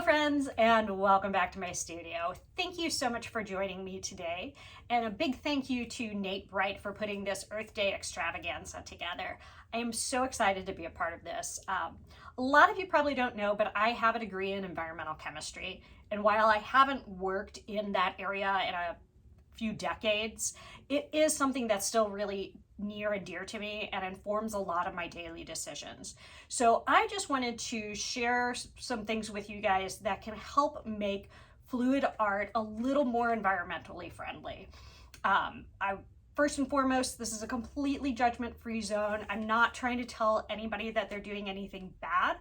friends, and welcome back to my studio. Thank you so much for joining me today, and a big thank you to Nate Bright for putting this Earth Day extravaganza together. I am so excited to be a part of this. A lot of you probably don't know, but I have a degree in environmental chemistry, and while I haven't worked in that area in a few decades, it is something that's still really near and dear to me and informs a lot of my daily decisions. So I just wanted to share some things with you guys that can help make fluid art a little more environmentally friendly. First and foremost, this is a completely judgment-free zone. I'm not trying to tell anybody that they're doing anything bad.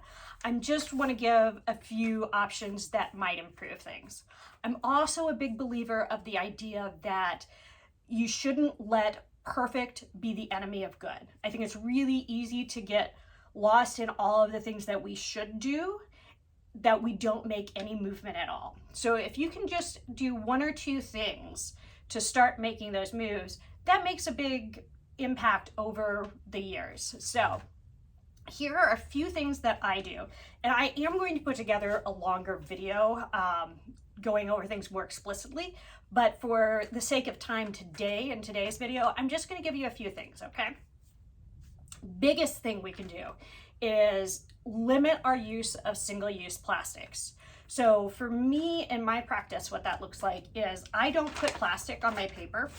I just want to give a few options that might improve things. I'm also a big believer of the idea that you shouldn't let perfect be the enemy of good. I think it's really easy to get lost in all of the things that we should do, that we don't make any movement at all. So if you can just do one or two things to start making those moves, that makes a big impact over the years. So here are a few things that I do, and I am going to put together a longer video going over things more explicitly, but for the sake of time today in today's video, I'm just going to give you a few things, okay? Biggest thing we can do is limit our use of single-use plastics. So for me in my practice, what that looks like is I don't put plastic on my paper,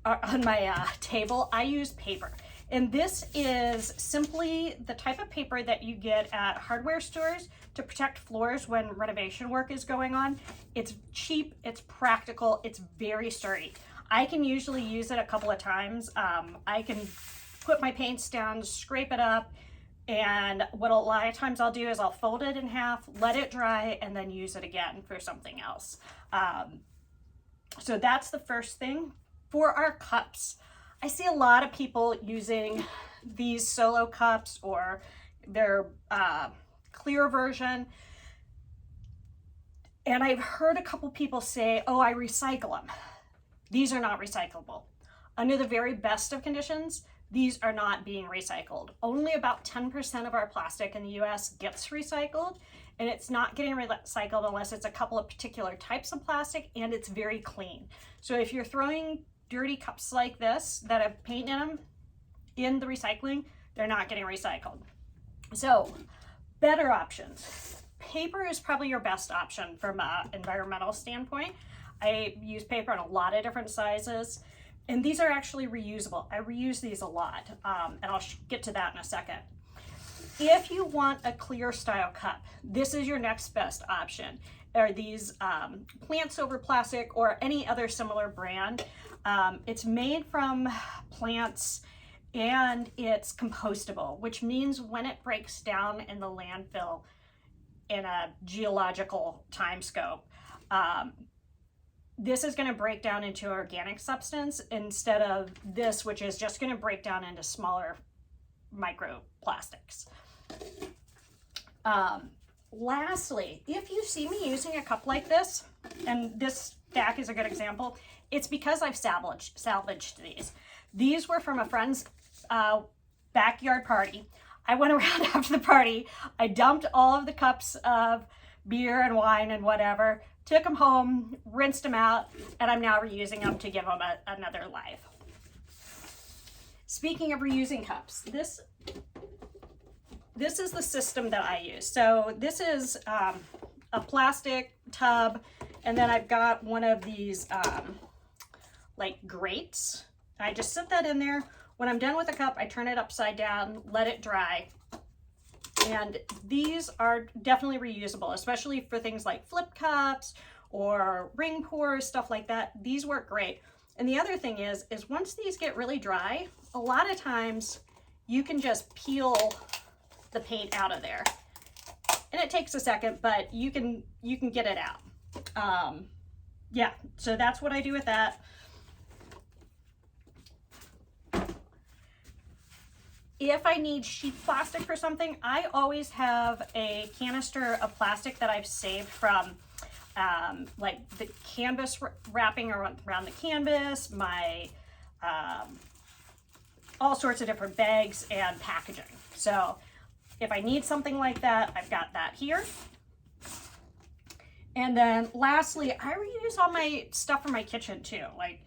on my table. I use paper. And this is simply the type of paper that you get at hardware stores to protect floors when renovation work is going on. It's cheap, it's practical, it's very sturdy. I can usually use it a couple of times. I can put my paints down, scrape it up, and what a lot of times I'll do is I'll fold it in half, let it dry, and then use it again for something else. So that's the first thing. For our cups, I see a lot of people using these solo cups or their clear version. And I've heard a couple people say, oh, I recycle them. These are not recyclable. Under the very best of conditions, these are not being recycled. Only about 10% of our plastic in the US gets recycled, and it's not getting recycled unless it's a couple of particular types of plastic and it's very clean. So if you're throwing dirty cups like this that have paint in them in the recycling, they're not getting recycled. So better options. Paper is probably your best option from an environmental standpoint. I use paper in a lot of different sizes, and these are actually reusable. I reuse these a lot, and I'll get to that in a second. If you want a clear style cup, this is your next best option. Are these plants over plastic or any other similar brand. It's made from plants and it's compostable, which means when it breaks down in the landfill in a geological time scope, this is going to break down into organic substance instead of this, which is just going to break down into smaller microplastics. Lastly, if you see me using a cup like this, and this stack is a good example, it's because I've salvaged these. These were from a friend's backyard party. I went around after the party, I dumped all of the cups of beer and wine and whatever, took them home, rinsed them out, and I'm now reusing them to give them another life. Speaking of reusing cups, this is the system that I use. So this is a plastic tub, and then I've got one of these like grates. I just sit that in there. When I'm done with the cup, I turn it upside down, let it dry. And these are definitely reusable, especially for things like flip cups or ring pours, stuff like that. These work great. And the other thing is once these get really dry, a lot of times you can just peel the paint out of there, and it takes a second, but you can get it out. Yeah, so that's what I do with that. If I need sheet plastic for something, I always have a canister of plastic that I've saved from like the canvas wrapping around the canvas, my all sorts of different bags and packaging. So if I need something like that, I've got that here. And then lastly, I reuse all my stuff from my kitchen too. Like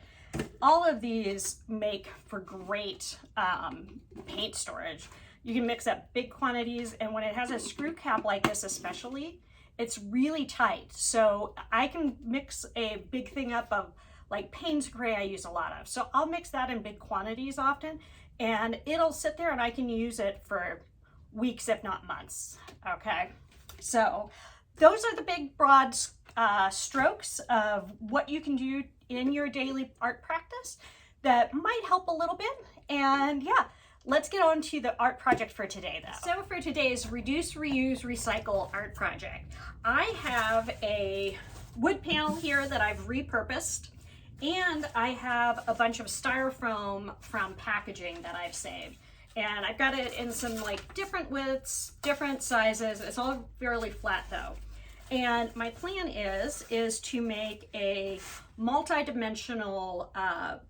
all of these make for great paint storage. You can mix up big quantities, and when it has a screw cap like this especially, it's really tight. So I can mix a big thing up of like Payne's Gray I use a lot of. So I'll mix that in big quantities often, and it'll sit there and I can use it for weeks, if not months. Okay, so those are the big broad strokes of what you can do in your daily art practice that might help a little bit. And yeah, let's get on to the art project for today though. So for today's Reduce, Reuse, Recycle art project, I have a wood panel here that I've repurposed, and I have a bunch of styrofoam from packaging that I've saved. And I've got it in some like different widths, different sizes. It's all fairly flat though. And my plan is to make a multi-dimensional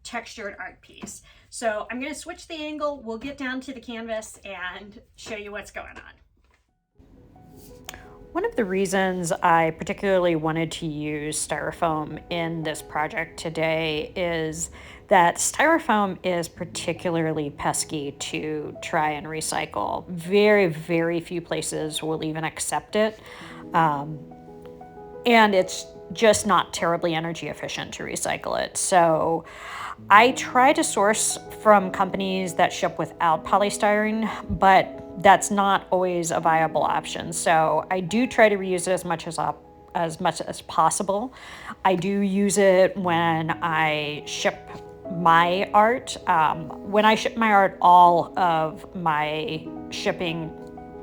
textured art piece. So I'm going to switch the angle. We'll get down to the canvas and show you what's going on. One of the reasons I particularly wanted to use styrofoam in this project today is that styrofoam is particularly pesky to try and recycle. Very, very few places will even accept it. And it's just not terribly energy efficient to recycle it. So I try to source from companies that ship without polystyrene, but that's not always a viable option. So I do try to reuse it as much as possible. I do use it when I ship my art. When I ship my art, all of my shipping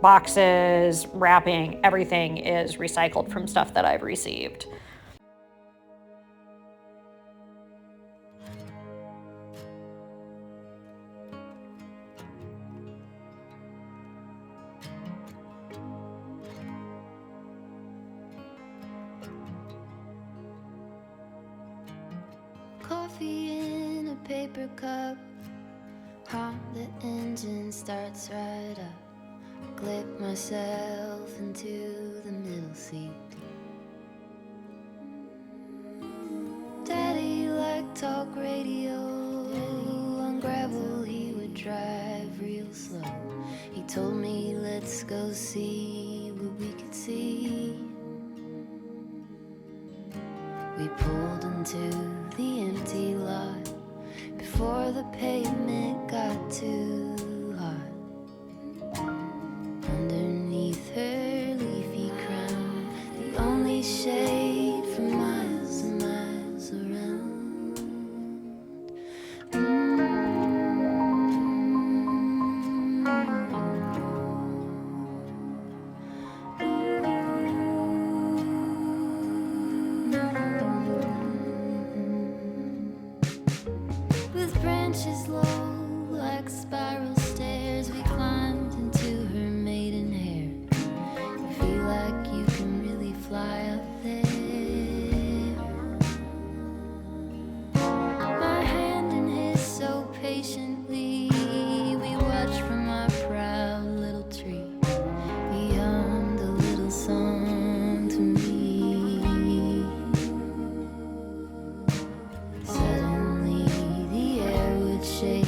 boxes, wrapping, everything is recycled from stuff that I've received. Coffee in a paper cup, how the engine starts right up. Clip myself into the middle seat. Daddy liked talk radio. On gravel he would drive real slow. He told me, let's go see what we could see. We pulled into the empty lot before the pavement got too hot. Underneath her leafy crown, the only shade for miles and miles around. With branches low like spiral stairs, we climbed into her maiden hair. You feel like you can really fly up there. My hand in his so patiently, we watched from our proud little tree. We hummed a little song to me. Suddenly the air would shake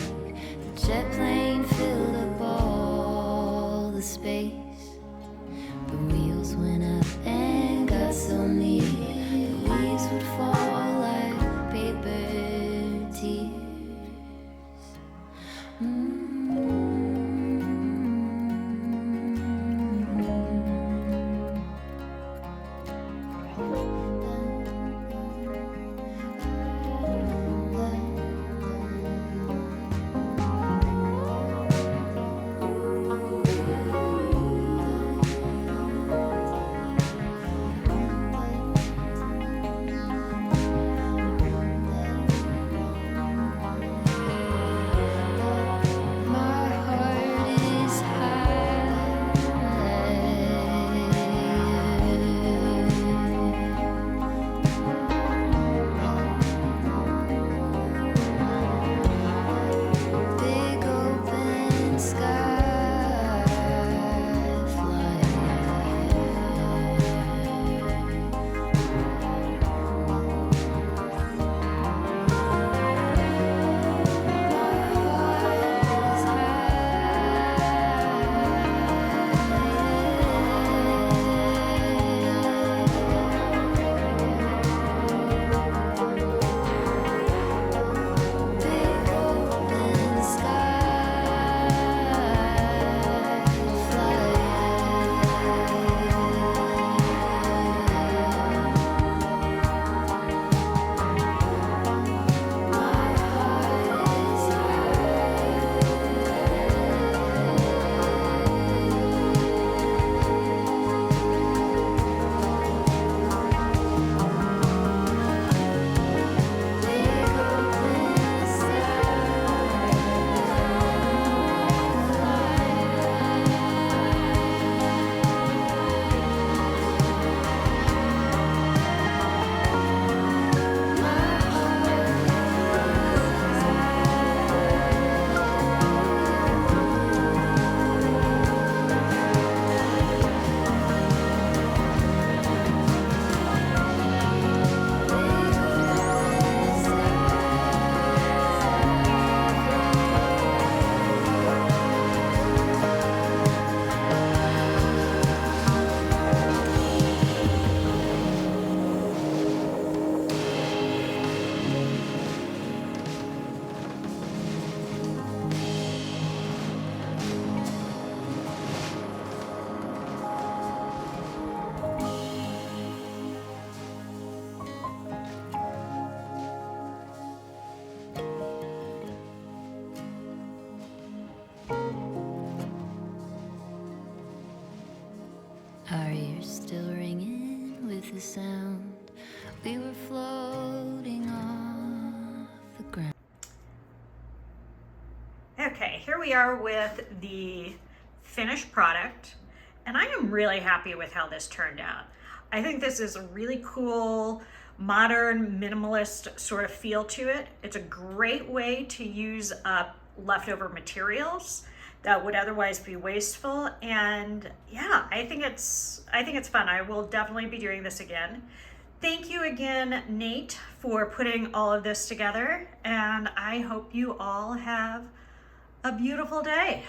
we are with the finished product, and I am really happy with how this turned out. I think this is a really cool, modern, minimalist sort of feel to it. It's a great way to use up leftover materials that would otherwise be wasteful. And yeah, I think it's fun. I will definitely be doing this again. Thank you again, Nate, for putting all of this together, and I hope you all have a beautiful day.